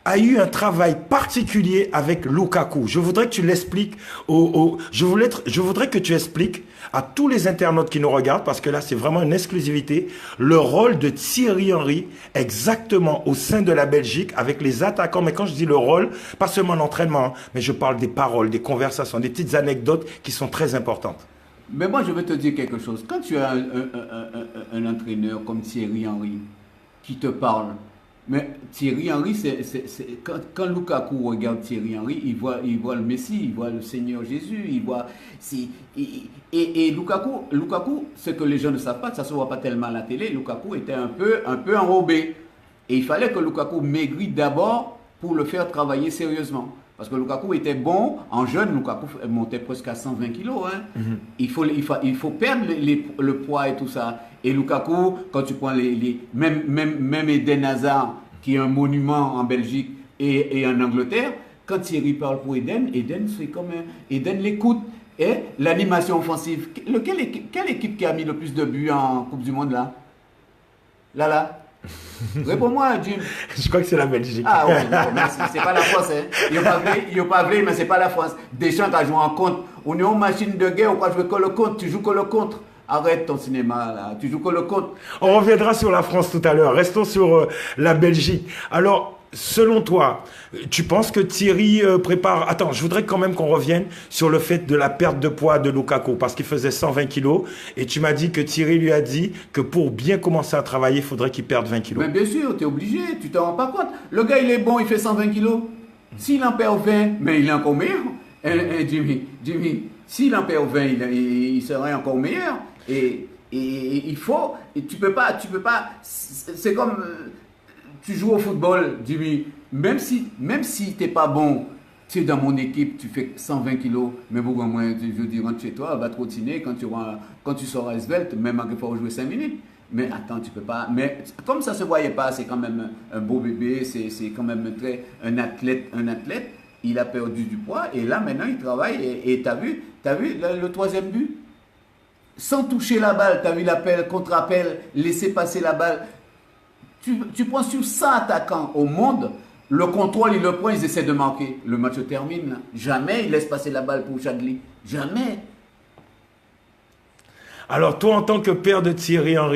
a eu un travail particulier avec Lukaku. Je voudrais que tu l'expliques je voudrais que tu expliques à tous les internautes qui nous regardent, parce que là, c'est vraiment une exclusivité, le rôle de Thierry Henry exactement au sein de la Belgique avec les attaquants. Mais quand je dis le rôle, pas seulement l'entraînement, mais je parle des paroles, des conversations, des petites anecdotes qui sont très importantes. Mais moi, je vais te dire quelque chose. Quand tu as un entraîneur comme Thierry Henry qui te parle, mais Thierry Henry, quand Lukaku regarde Thierry Henry, il voit le Messie, il voit le Seigneur Jésus, il voit... Et Lukaku, ce que les gens ne savent pas, ça ne se voit pas tellement à la télé, Lukaku était un peu enrobé. Et il fallait que Lukaku maigrisse d'abord pour le faire travailler sérieusement. Parce que Lukaku était bon, en jeune, Lukaku montait presque à 120 kilos. Hein. Il faut perdre le poids et tout ça. Et Lukaku, quand tu prends même Eden Hazard, qui est un monument en Belgique et en Angleterre, quand Thierry parle pour Eden c'est comme Eden l'écoute. Et l'animation offensive, quelle équipe qui a mis le plus de buts en Coupe du Monde là? Là. Réponds-moi, Jim. Je crois que c'est la Belgique. Ah oui, merci. C'est pas la France. Hein. Il n'y a pas vrai, mais c'est pas la France. Deschamps a joué en contre. On est en machine de guerre, on va jouer que le contre. Tu joues que le contre. Arrête ton cinéma là. Tu joues que le contre. On reviendra sur la France tout à l'heure. Restons sur la Belgique. Alors, selon toi, tu penses que Thierry prépare... Attends, je voudrais quand même qu'on revienne sur le fait de la perte de poids de Lukaku, parce qu'il faisait 120 kilos, et tu m'as dit que Thierry lui a dit que pour bien commencer à travailler, il faudrait qu'il perde 20 kilos. Mais bien sûr, tu es obligé, tu te rends pas compte. Le gars, il est bon, il fait 120 kilos. S'il en perd 20, mais il est encore meilleur. Jimmy, s'il en perd 20, il serait encore meilleur. Et il faut... Tu peux pas... C'est comme... Tu joues au football, Jimmy, même si tu n'es pas bon, tu es dans mon équipe, tu fais 120 kilos, mais beaucoup moins, je dis, rentre chez toi, va trottiner, quand tu sors à svelte, même il faut jouer 5 minutes. Mais attends, tu peux pas. Mais comme ça ne se voyait pas, c'est quand même un beau bébé, c'est quand même un athlète. Il a perdu du poids et là maintenant il travaille et tu as vu le troisième but? Sans toucher la balle, tu as vu l'appel, contre-appel, laisser passer la balle. Tu prends sur 100 attaquants au monde, le contrôle, ils le prennent, ils essaient de marquer. Le match se termine. Jamais ils laissent passer la balle pour Chadli. Jamais. Alors toi, en tant que père de Thierry Henry,